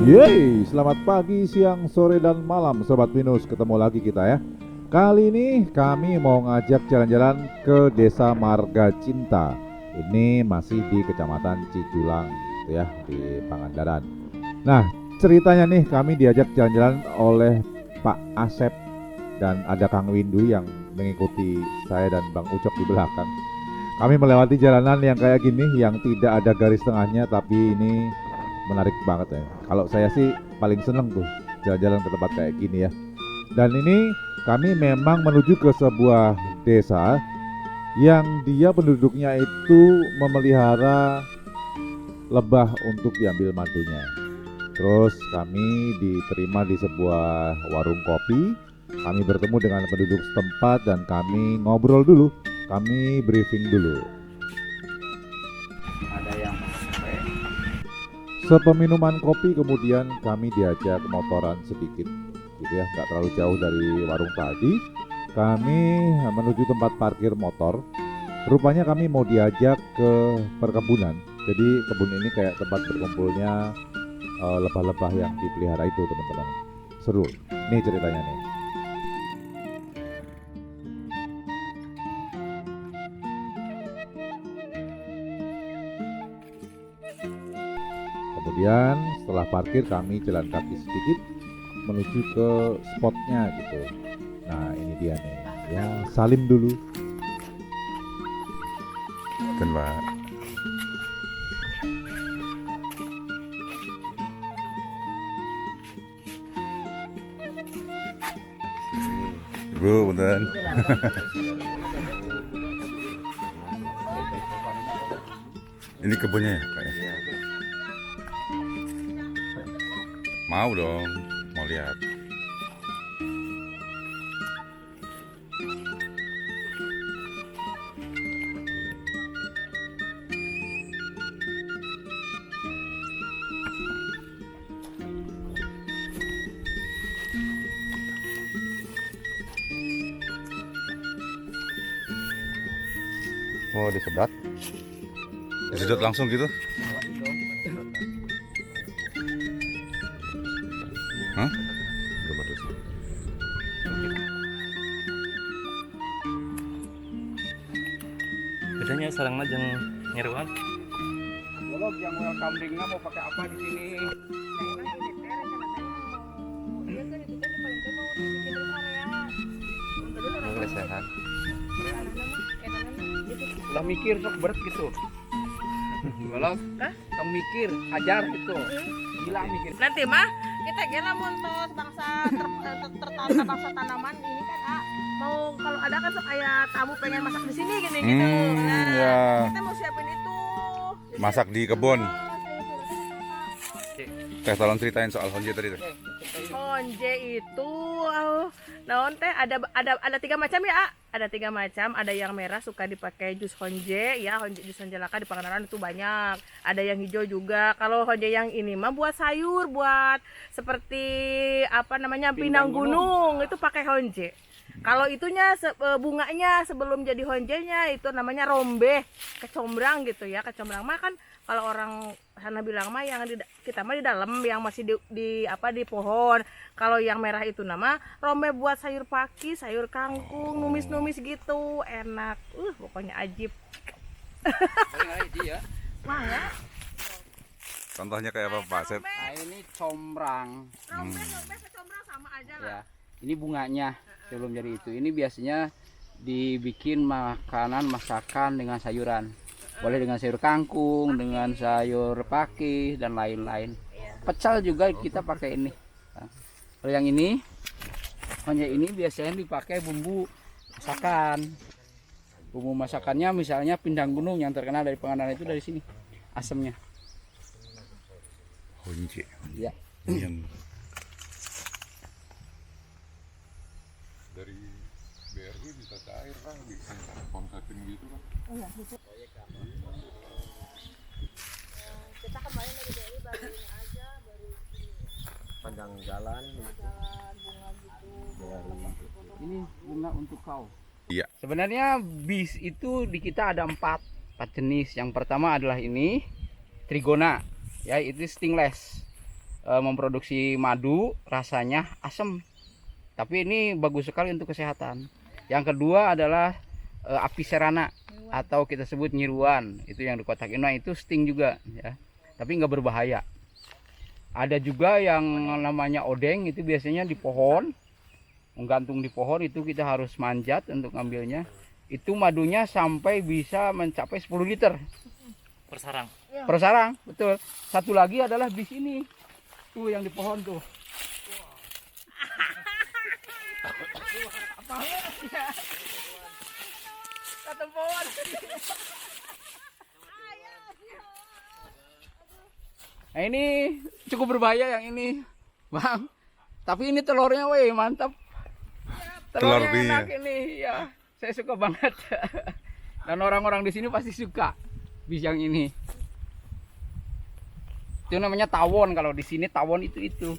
Yeay, selamat pagi, siang, sore, dan malam Sobat Pinus, ketemu lagi kita ya. Kali ini kami mau ngajak jalan-jalan ke Desa Marga Cinta. Ini masih di Kecamatan Cijulang ya, di Pangandaran. Nah, ceritanya nih kami diajak jalan-jalan oleh Pak Asep dan ada Kang Windu yang mengikuti saya dan Bang Ucok di belakang. Kami melewati jalanan yang kayak gini, yang tidak ada garis tengahnya, tapi ini menarik banget ya. Kalau saya sih paling seneng tuh jalan-jalan ke tempat kayak gini ya. Dan ini kami memang menuju ke sebuah desa yang dia penduduknya itu memelihara lebah untuk diambil madunya. Terus kami diterima di sebuah warung kopi. Kami bertemu dengan penduduk setempat dan kami ngobrol dulu. Kami briefing dulu. Ada yang Sepeminuman kopi kemudian kami diajak motoran sedikit gitu ya, nggak terlalu jauh dari warung tadi. Kami menuju tempat parkir motor. Rupanya kami mau diajak ke perkebunan. Jadi kebun ini kayak tempat berkumpulnya lebah-lebah yang dipelihara itu teman-teman. Seru. Nih ceritanya nih. Kemudian setelah parkir kami jalan kaki sedikit menuju ke spotnya gitu. Nah ini dia nih, ya salim dulu. Kan Pak. Ibu, punten. Ini kebunnya ya, Pak ya? Mau dong, mau lihat. Oh, disedot. Disedot langsung gitu? Hah? bedanya sarang najeng nyeruan. Kalau yang welcome drinknya mau pakai apa di sini? Kelesehan. Udah mikir sok berat gitu. Kalau kamu mikir, ajar gitu. Gila mikir. Nanti mah kita gila montos bangsa tertata bangsa tanaman ini kan mau kalau ada kan ayah tamu pengen masak di sini gini gitu. Nah, ya. kita mau siapin itu. Masak di kebun. Saya Tolong ceritain soal honje tadi tuh. honje itu naon teh ada 3 macam ya. Ada 3 macam, ada yang merah suka dipakai jus honje ya, jus honje laka di Pangandaran itu banyak. Ada yang hijau juga. Kalau honje yang ini mah buat sayur, buat seperti apa namanya pindang gunung itu pakai honje. Kalau itunya bunganya sebelum jadi honjenya itu namanya rombe, kecombrang gitu ya. Kecombrang mah kan kalau orang sana bilang mah yang kita mah di dalam yang masih di pohon. Kalau yang merah itu nama rombe buat sayur paki, sayur kangkung, numis-numis gitu, enak. Pokoknya ajib. Dia. Wah ya. Contohnya kayak apa Pak Asep? Nah, ini combrang. Rombe kecombrang sama aja lah. Ya. Ini bunganya sebelum jadi itu. Ini biasanya dibikin makanan masakan dengan sayuran. Boleh dengan sayur kangkung, dengan sayur pakis dan lain-lain. Pecel juga kita pakai ini. Nah, kalau yang ini, honje ini biasanya dipakai bumbu masakan. Bumbu masakannya misalnya pindang gunung yang terkenal dari Pangandaran itu dari sini. Asamnya. Honje. Ya. Yang dari BRI bisa cair kan, bisa konsepin gitu kan. Kita kemarin dari baru ini aja, baru Panjang jalan. bunga gitu. Ini bunga untuk kau. Iya. Sebenarnya bis itu di kita ada 4 jenis. Yang pertama adalah ini. trigona, ya itu stingless. Memproduksi madu, rasanya asam, tapi ini bagus sekali untuk kesehatan. Yang kedua adalah apicerana atau kita sebut nyiruan, itu yang di kotak ini. Nah, itu sting juga ya, tapi nggak berbahaya. Ada juga yang namanya odeng, itu biasanya di pohon, menggantung di pohon, itu kita harus manjat untuk ngambilnya. Itu madunya sampai bisa mencapai 10 liter Per sarang. per sarang, betul. Satu lagi adalah di sini, tuh yang di pohon tuh. Satu pohon. Nah, ini cukup berbahaya yang ini, Bang. Tapi ini telurnya, weh, mantap. Telur Telurnya dia. enak ini, ya. Saya suka banget. Dan orang-orang di sini pasti suka bis yang ini. Itu namanya tawon, kalau di sini tawon itu.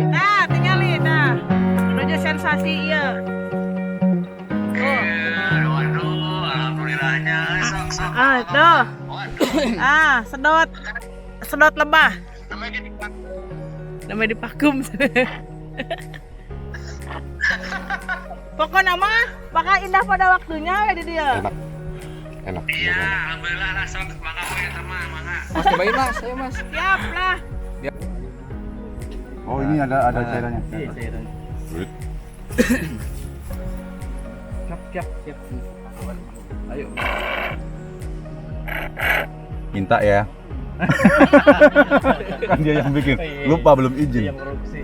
Nah, tinggalin nah. Menuju sensasi iya. Tuh. Sedot lebah. Namanya dipakum. Pokoknya mah bakal indah pada waktunya ya di dia. Enak. Mas cobain mas, saya mas. Siap lah. Oh, ini ada cairannya. Iya, cairannya. Siap. Ayo. Minta ya. Kan dia yang bikin. Lupa belum izin. Yang produksi.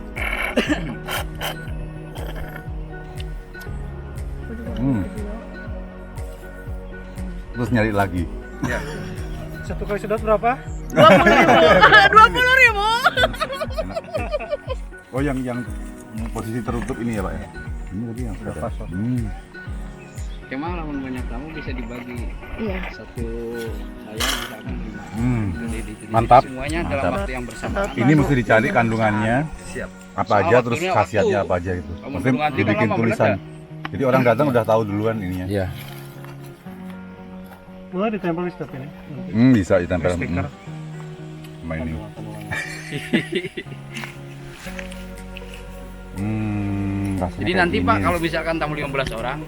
Terus nyari lagi. Satu kali sedot berapa? 20.000. Oh, yang posisi tertutup ini ya, Pak ya. Ini tadi yang sudah pas. Emang lamun banyak tamu bisa dibagi. Iya. Satu saya misalkan 5. Mantap. Semuanya dalam Mantap. waktu yang bersamaan. Ini mesti dicari kandungannya. Siap. Apa aja, terus Waktunya khasiatnya waktu. apa aja itu. Kamu Mungkin nanti dibikin lama tulisan. meledak. Jadi orang datang udah tahu duluan ininya. Iya. Boleh ditempel di stop ini. Bisa ditempel. Stiker. Sama ini. Rasanya Jadi kayak nanti Pak gini. kalau misalkan tamu 15 orang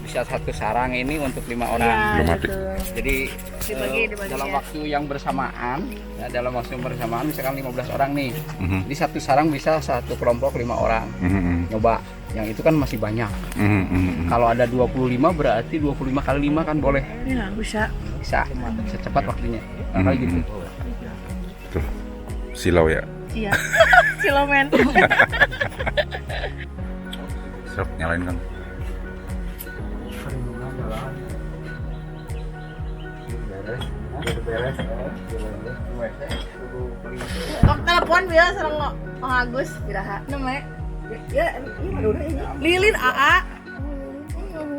bisa satu sarang ini untuk 5 orang. Iya, mati. gitu. Jadi Dibagi dalam ya. waktu yang bersamaan, ya, dalam waktu yang bersamaan misalkan 15 orang nih. Mhm. Jadi satu sarang bisa satu kelompok 5 orang. Mhm. Nyoba. Yang itu kan masih banyak. Mhm. Kalau ada 25 berarti 25 kali 5 kan boleh. Ya, bisa. Bisa cepat waktunya. Kayak gitu. Tuh, silau ya. Iya. Silomen. Serap, nyalain kan. Kok telepon dia sareng Agus Biraha namanya. Ya, ini udah ini. Lilin AA.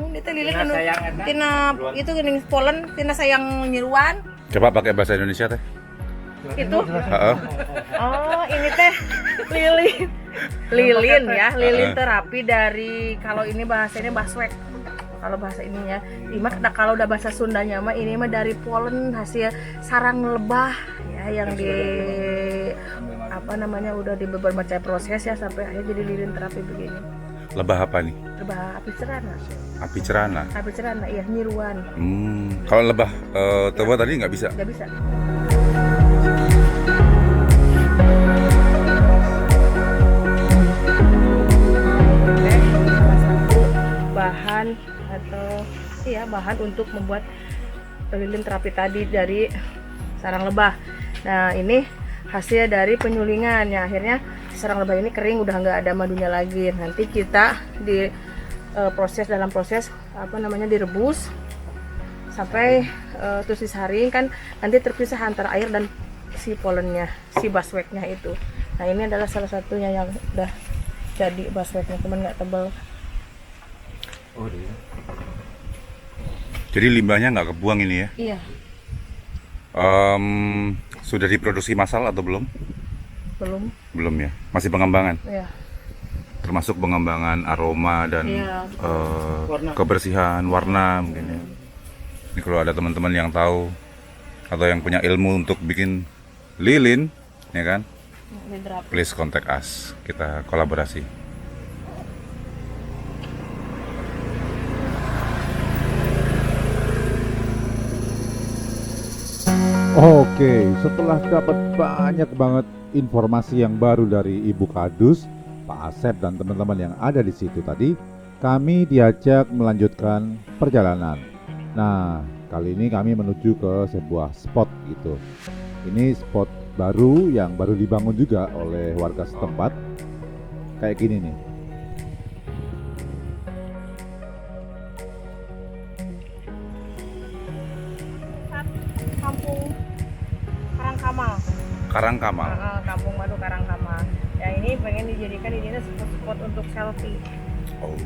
Ini teh lilin anu tina itu geuning polen tina sayang nyiruan. Coba pakai bahasa Indonesia teh. Itu. Heeh. Oh, ini teh lilin. Lilin ya, lilin terapi dari kalau ini bahasanya baswek. Kalau bahasa ininya, kalau udah bahasa Sundanya mah ini mah dari polen hasil sarang lebah ya yang di apa namanya udah di beberapa macam proses ya sampai akhirnya jadi lilin terapi begini. Lebah apa nih? Lebah api cerana. Api cerana. Api cerana iya nyiruan. Kalau lebah tua tadi nggak bisa. Nggak bisa. Salah satu bahan atau bahan untuk membuat lilin terapi tadi dari sarang lebah. Nah ini hasil dari penyulingan ya, akhirnya sarang lebah ini kering udah nggak ada madunya lagi. Nanti kita di dalam proses direbus sampai terus disaring kan nanti terpisah antara air dan si polennya, si basweknya itu. Nah ini adalah salah satunya yang udah jadi basweknya, cuman nggak tebal. Oh, iya. Jadi limbahnya nggak kebuang ini ya? Iya. Sudah diproduksi massal atau belum? Belum. Belum ya, masih pengembangan. Ya. termasuk pengembangan aroma dan Iya. Warna. kebersihan warna mungkin ya. Ini kalau ada teman-teman yang tahu atau yang punya ilmu untuk bikin lilin, ya kan? Midrap. Please contact us, kita kolaborasi. Oke, setelah dapat banyak banget informasi yang baru dari Ibu Kadus, Pak Asep dan teman-teman yang ada di situ tadi, kami diajak melanjutkan perjalanan. Nah, kali ini kami menuju ke sebuah spot gitu. Ini spot baru yang baru dibangun juga oleh warga setempat. Kayak gini nih. Kampung Karangkamal. Karangkamal. Kampung Madu Karangkamal. Ya ini pengen dijadikan di sini spot untuk selfie. Oh.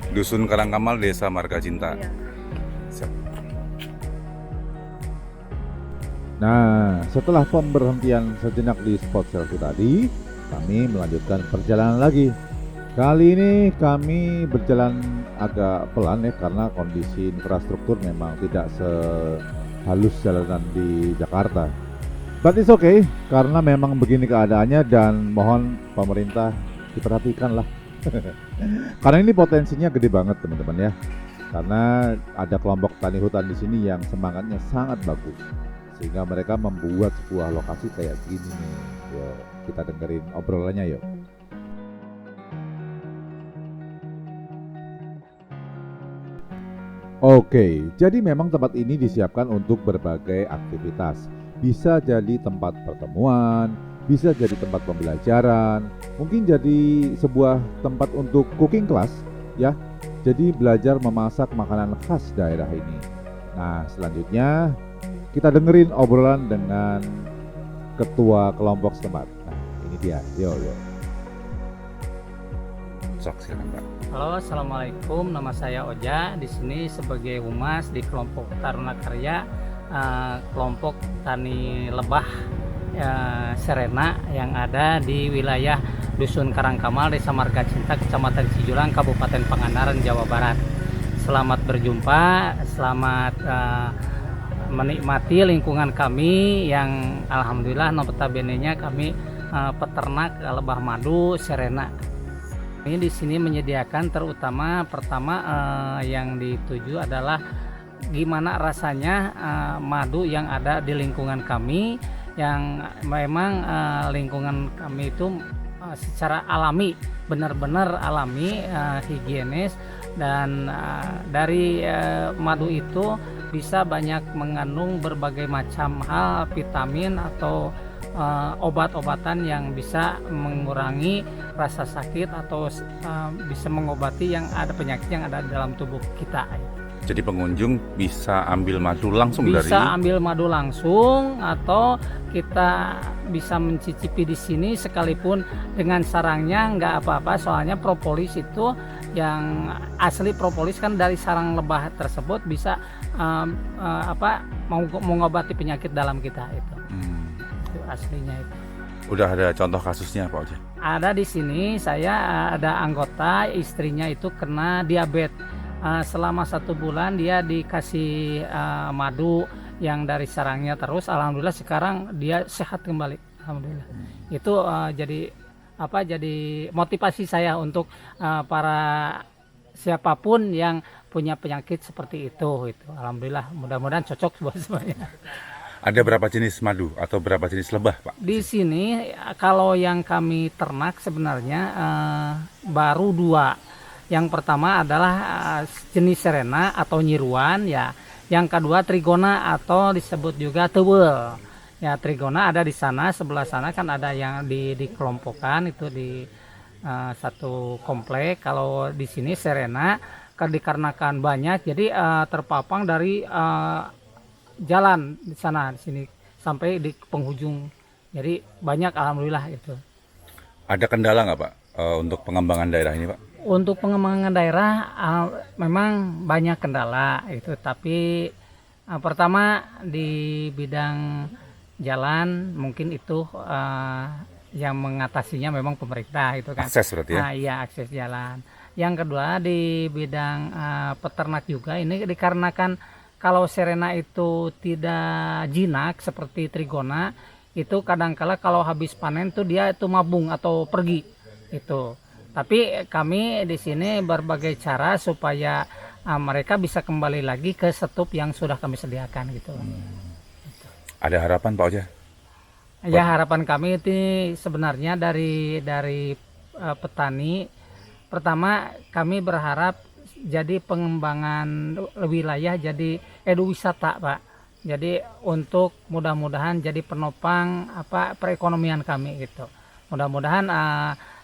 Dusun Karangkamal, Desa Marga Cinta. Iya. Siap. Nah, setelah pemberhentian sejenak di spot selfie tadi, kami melanjutkan perjalanan lagi. Kali ini kami berjalan agak pelan ya, karena kondisi infrastruktur memang tidak sehalus jalanan di Jakarta. But it's okay, karena memang begini keadaannya dan mohon pemerintah diperhatikan lah. Karena ini potensinya gede banget teman-teman ya. Karena ada kelompok tani hutan di sini yang semangatnya sangat bagus, sehingga mereka membuat sebuah lokasi kayak gini nih. Yuk, kita dengerin obrolannya yuk. Oke, jadi memang tempat ini disiapkan untuk berbagai aktivitas. Bisa jadi tempat pertemuan, bisa jadi tempat pembelajaran, mungkin jadi sebuah tempat untuk cooking class ya. Jadi belajar memasak makanan khas daerah ini. Nah, selanjutnya kita dengerin obrolan dengan ketua kelompok setempat. Nah, ini dia. Yo. Sok silakan Pak. Halo, assalamualaikum. Nama saya Oja. Di sini sebagai humas di kelompok Taruna Karya, kelompok tani lebah Serena yang ada di wilayah Dusun Karangkamal, Desa Marga Cinta, Kecamatan Cijulang, Kabupaten Pangandaran, Jawa Barat. Selamat berjumpa, selamat menikmati lingkungan kami yang alhamdulillah notabene-nya kami peternak lebah madu Serena. Ini di sini menyediakan terutama pertama yang dituju adalah gimana rasanya madu yang ada di lingkungan kami, yang memang lingkungan kami itu secara alami, benar-benar alami, higienis, dan dari madu itu bisa banyak mengandung berbagai macam hal, vitamin atau obat-obatan yang bisa mengurangi rasa sakit atau bisa mengobati yang ada penyakit yang ada di dalam tubuh kita. Jadi pengunjung bisa ambil madu langsung Bisa ambil madu langsung atau kita bisa mencicipi di sini sekalipun dengan sarangnya nggak apa-apa, soalnya propolis itu yang asli propolis kan dari sarang lebah tersebut bisa mengobati penyakit dalam kita itu. Itu aslinya itu. Udah ada contoh kasusnya Pak Oja? Ada di sini, saya ada anggota istrinya itu kena diabetes. Selama 1 bulan dia dikasih madu yang dari sarangnya terus, alhamdulillah sekarang dia sehat kembali, alhamdulillah. Itu jadi motivasi saya untuk para siapapun yang punya penyakit seperti itu. Alhamdulillah, mudah-mudahan cocok buat semuanya. Ada berapa jenis madu atau berapa jenis lebah Pak? Di sini kalau yang kami ternak sebenarnya baru 2. Yang pertama adalah jenis Serena atau nyiruan ya. Yang kedua Trigona atau disebut juga tewel. Ya, Trigona ada di sana, sebelah sana kan ada yang dikelompokkan itu di satu komplek. Kalau di sini Serena dikarenakan banyak jadi terpapang dari jalan di sana di sini sampai di penghujung. Jadi banyak alhamdulillah itu. Ada kendala nggak Pak untuk pengembangan daerah ini Pak? Untuk pengembangan daerah memang banyak kendala itu, tapi pertama di bidang jalan mungkin itu yang mengatasinya memang pemerintah itu kan. Akses berarti ya. Nah, iya, akses jalan. Yang kedua di bidang peternak juga ini dikarenakan kalau serena itu tidak jinak seperti trigona, itu kadangkala kalau habis panen tuh dia itu mabung atau pergi itu. Tapi kami di sini berbagai cara supaya mereka bisa kembali lagi ke setup yang sudah kami sediakan gitu. Ada harapan Pak Oja? Ya, harapan kami itu sebenarnya dari petani, pertama kami berharap jadi pengembangan wilayah jadi eduwisata Pak. Jadi untuk mudah-mudahan jadi penopang perekonomian kami gitu. Mudah-mudahan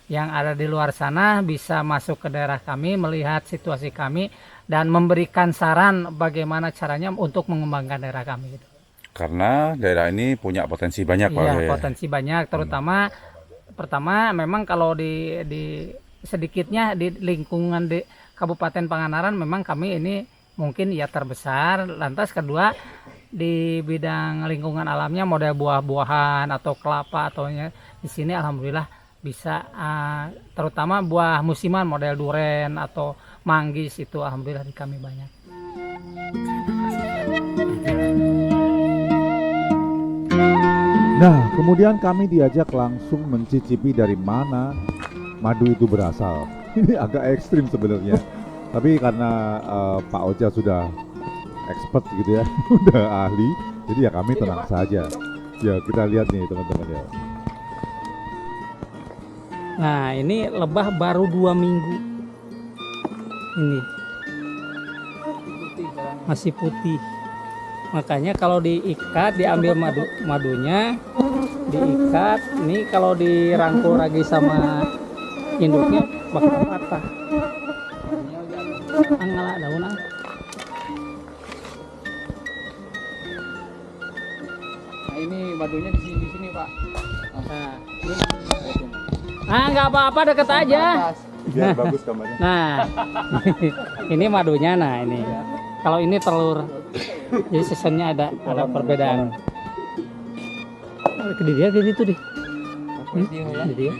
yang ada di luar sana bisa masuk ke daerah kami, melihat situasi kami dan memberikan saran bagaimana caranya untuk mengembangkan daerah kami gitu. Karena daerah ini punya potensi banyak Pak. Iya, potensi banyak, terutama pertama memang kalau di sedikitnya di lingkungan di Kabupaten Pangandaran memang kami ini mungkin ya terbesar. Lantas kedua di bidang lingkungan alamnya model buah-buahan atau kelapa atau di sini alhamdulillah bisa terutama buah musiman model duren atau manggis itu alhamdulillah di kami banyak. Nah, kemudian kami diajak langsung mencicipi dari mana madu itu berasal. Ini agak ekstrim sebenarnya. Tapi karena Pak Oja sudah expert gitu ya, udah ahli, jadi ya kami tenang saja. Ya, kita lihat nih teman-teman ya. Nah, ini lebah baru 2 minggu. Ini masih putih. Makanya kalau diikat, diambil madunya, diikat. Ini kalau dirangkul lagi sama induknya bakal patah. Angala daun ah. Nah, ini madunya di sini Pak. Nah, nggak apa-apa, deket aja. Biar bagus gambarnya. Nah, ini madunya. Nah, ini kalau ini telur, jadi sesennya ada perbedaan. Ke dia kayak gitu deh. Di dia.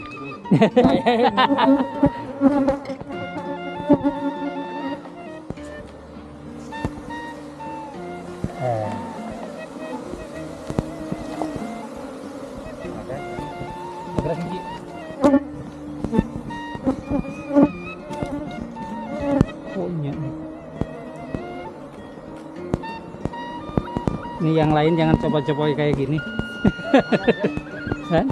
Ini yang lain jangan coba-coba kayak gini. Kan?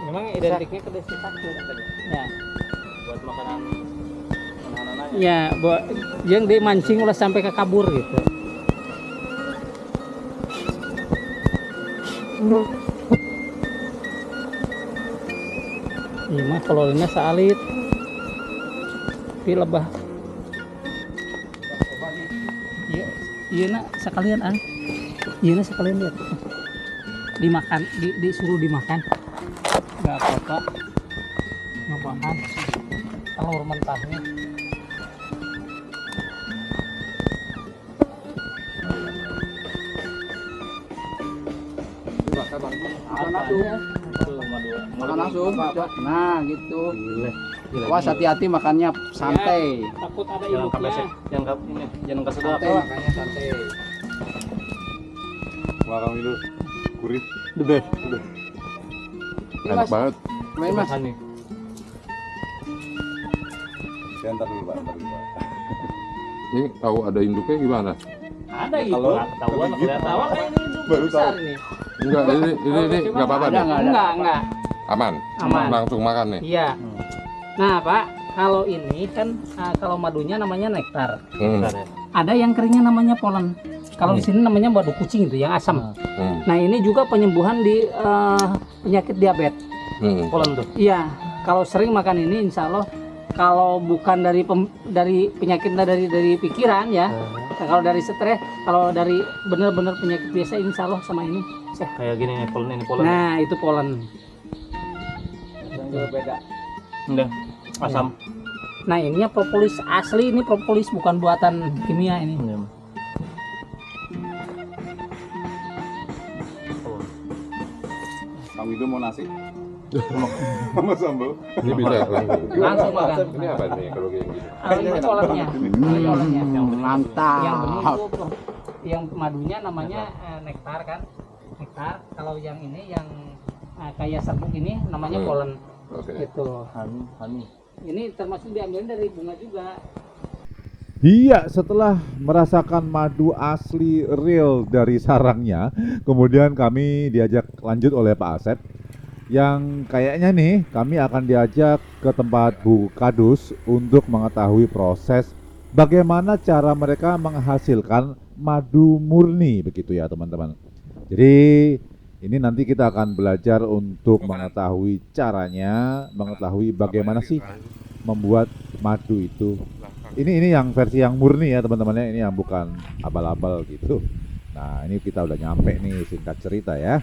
Memang identiknya ke desa satu. Ya. Buat makanan anak-anak. Ya, buat yang dimancing ulah sampai ke kabur gitu. Iya mah koloninya salit. Tapi lebah. Iya nak sekalian ah. Iya nak sekalian lihat. Dimakan, disuruh dimakan. Enggak apa-apa. Makan telur mentahnya. Makan langsung. Nah, gitu. Awas hati-hati makannya santai. Takut ada induknya. Jangan kesedot. Makannya santai. Wah, kami dulu gurih. The best. Enak banget. Main Mas. Ya, ntar dulu Pak. Ini tahu ada induknya gimana? Ada itu. Kalau Ketahuan kelihatan ini induk baru besar tahu. ini. Enggak, ini enggak apa-apa nih. Enggak. Aman. Aman. Langsung makan nih. Iya. Nah, Pak, kalau ini kan kalau madunya namanya nektar. Ada yang keringnya namanya polen. Kalau di sini namanya madu kucing itu yang asam. Nah, ini juga penyembuhan di penyakit diabetes. Polen tuh. Iya. Kalau sering makan ini insya Allah kalau bukan dari penyakitnya dari pikiran ya. Kalau dari stres, kalau dari benar-benar penyakit biasa insya Allah sama ini. Kayak gini nih, ini polen. Nah, itu polen. Beda. Udah, asam. Nah ininya propolis asli, ini propolis bukan buatan kimia ini. Kang Widu mau nasi? Sama sambal. Ini bisa Langsung makan. Ini apa nih kalau kayak gini? Ini colornya. Colornya. Mantap. Yang benih itu, yang madunya namanya nektar kan. Nektar. Kalau yang ini yang kayak serbuk ini namanya polen. Oke. Gitu. Ini termasuk diambil dari bunga juga. Iya, setelah merasakan madu asli real dari sarangnya, kemudian kami diajak lanjut oleh Pak Asep yang kayaknya nih kami akan diajak ke tempat Bu Kadus untuk mengetahui proses bagaimana cara mereka menghasilkan madu murni begitu ya teman-teman. Jadi ini nanti kita akan belajar untuk mengetahui caranya, mengetahui bagaimana sih membuat madu itu. Ini yang versi yang murni ya teman-teman ya, ini yang bukan abal-abal gitu. Nah ini kita udah nyampe nih, singkat cerita ya.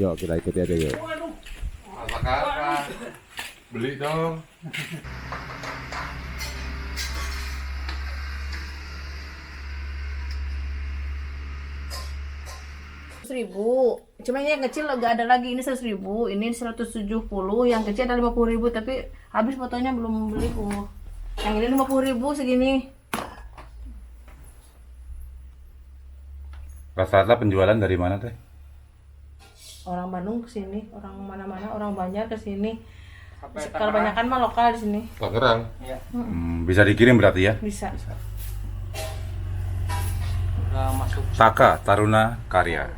Yuk kita ikuti aja yuk. Apa? Beli dong. Ribu, cuma ini yang kecil nggak ada lagi, ini 100.000, ini 170, yang kecil ada 50.000, tapi habis fotonya belum beli Bu. Yang ini 50.000 segini. Rata-rata penjualan dari mana teh? Orang Bandung ke sini, orang mana-mana, orang Banjar ke sini. Kalau banyakan mah lokal di sini. Tangerang. Bisa dikirim berarti ya? Bisa. Udah masuk. Taka Taruna Karya.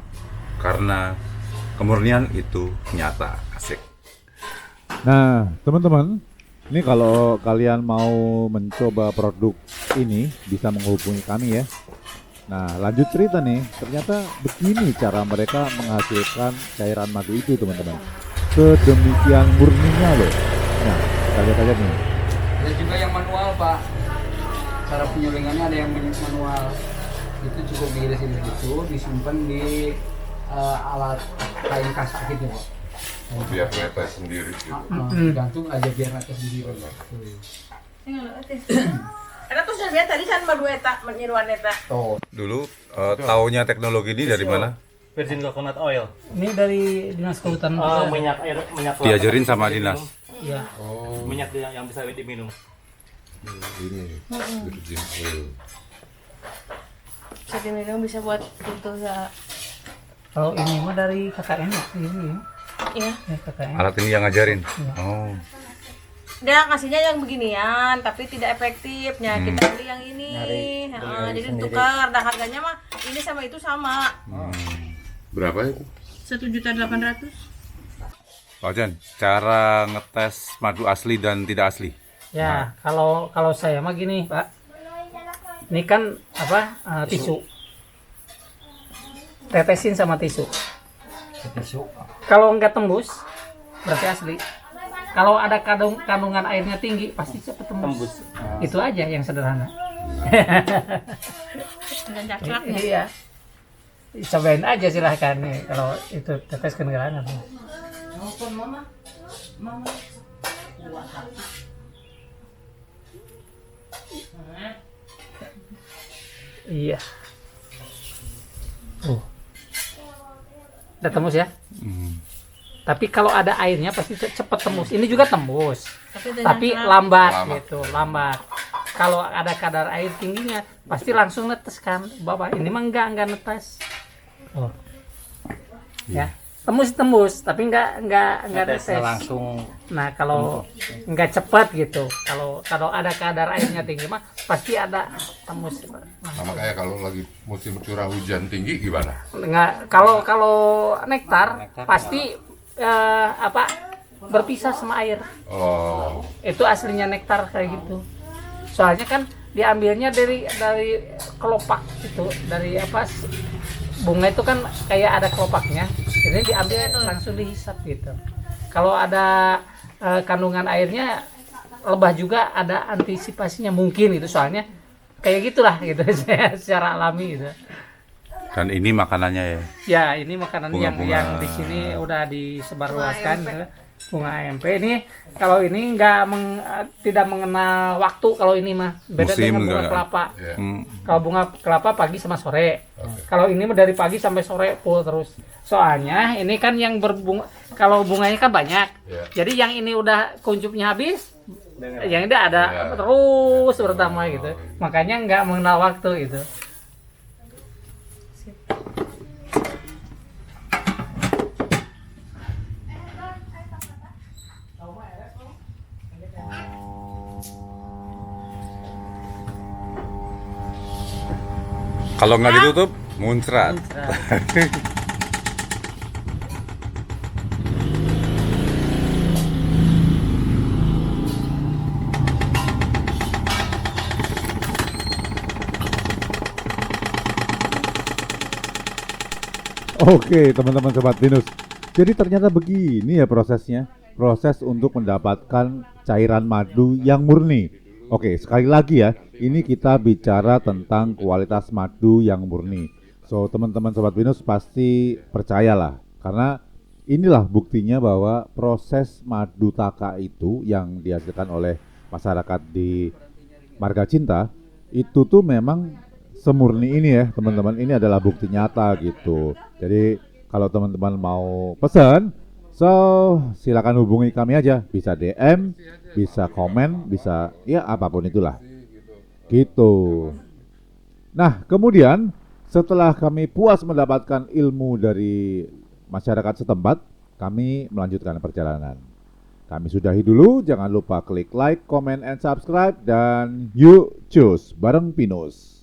Karena kemurnian itu nyata, asik. Nah teman-teman, ini kalau kalian mau mencoba produk ini bisa menghubungi kami ya. Nah lanjut cerita nih, ternyata begini cara mereka menghasilkan cairan madu itu teman-teman. Sedemikian murninya loh. Nah kita lihat aja nih. Ada juga yang manual Pak. Cara penyulingannya ada yang manual. Itu cukup diirisin begitu, disimpan di alat kain kasak gitu Pak. Biar netes sendiri gitu. Gantung aja biar netes sendiri. Ada tuh saya tadi kan madu eta, menyeruan eta. Dulu taunya teknologi ini dari mana? Virgin coconut oil. Ini dari dinas kehutanan juga. Minyak air, minyak kelapa. Diajarin sama dinas. Iya. Minyak yang bisa diminum. Ini virgin oil. Bisa diminum, bisa buat itu ya. Kalau ini mah dari KKN ya, ini ya. Iya. Ya, KKN. Alat ini yang ngajarin. Oh. Dia ngasihnya yang beginian, tapi tidak efektifnya. Kita beli yang ini. Jadi tukar. Nah harganya mah ini sama itu sama. Berapa itu? 1.800.000. Pak Jan, cara ngetes madu asli dan tidak asli. Ya, kalau saya mah gini, Pak. Ini kan apa? Tisu. Tetesin sama tisu. Kalau nggak tembus, berarti asli. Kalau ada kandungan airnya tinggi, pasti cepat tembus. Itu aja yang sederhana. Dan cakraknya. Iya. Cobain aja silahkan nih. Kalau itu teteskan ke kanan. Iya. Udah tembus ya? Tapi kalau ada airnya pasti cepat tembus. Ini juga tembus. Tapi lambat gitu, lambat. Kalau ada kadar air tingginya pasti langsung netes kan. Bapak ini mah enggak netes. Oh. Ya. Tembus, tapi enggak netes. Langsung. Nah, kalau enggak cepat gitu. Kalau ada kadar airnya tinggi mah pasti ada tembus. Sama kayak kalau lagi musim curah hujan tinggi gimana? Enggak, kalau nektar pasti berpisah sama air. Oh, Itu aslinya nektar kayak gitu. Soalnya kan diambilnya dari kelopak itu, dari bunga itu kan kayak ada kelopaknya. Ini diambil langsung dihisap gitu. Kalau ada kandungan airnya lebah juga ada antisipasinya mungkin gitu, soalnya kayak gitulah gitu secara alami gitu. Dan ini makanannya ya. Ya, ini makanan yang Bunga-bunga. di sini udah disebarluaskan gitu. Bunga AMP ini kalau ini tidak mengenal waktu, kalau ini mah beda Musim dengan bunga enggak. kelapa. Ya. Kalau bunga kelapa pagi sama sore. Kalau ini mah dari pagi sampai sore full terus. Soalnya ini kan yang berbunga, kalau bunganya kan banyak. Ya. Jadi yang ini udah kunjupnya habis, yang ini ada Ya. terus bertambah gitu. Makanya nggak mengenal waktu gitu. Kalau nggak ditutup, muncrat. Oke, teman-teman sobat Binus. Jadi ternyata begini ya prosesnya. Proses untuk mendapatkan cairan madu yang murni. Oke, sekali lagi ya. Ini kita bicara tentang kualitas madu yang murni. So, teman-teman sobat Binus pasti percayalah, karena inilah buktinya bahwa proses madu taka itu yang dihasilkan oleh masyarakat di Marga Cinta itu tuh memang semurni ini ya teman-teman. Ini adalah bukti nyata gitu. Jadi kalau teman-teman mau pesan, so silakan hubungi kami aja. Bisa DM, bisa komen, bisa ya apapun itulah gitu. Nah kemudian setelah kami puas mendapatkan ilmu dari masyarakat setempat, kami melanjutkan perjalanan. Kami sudahi dulu, jangan lupa klik like, comment, and subscribe, dan yuk cus bareng Pinus.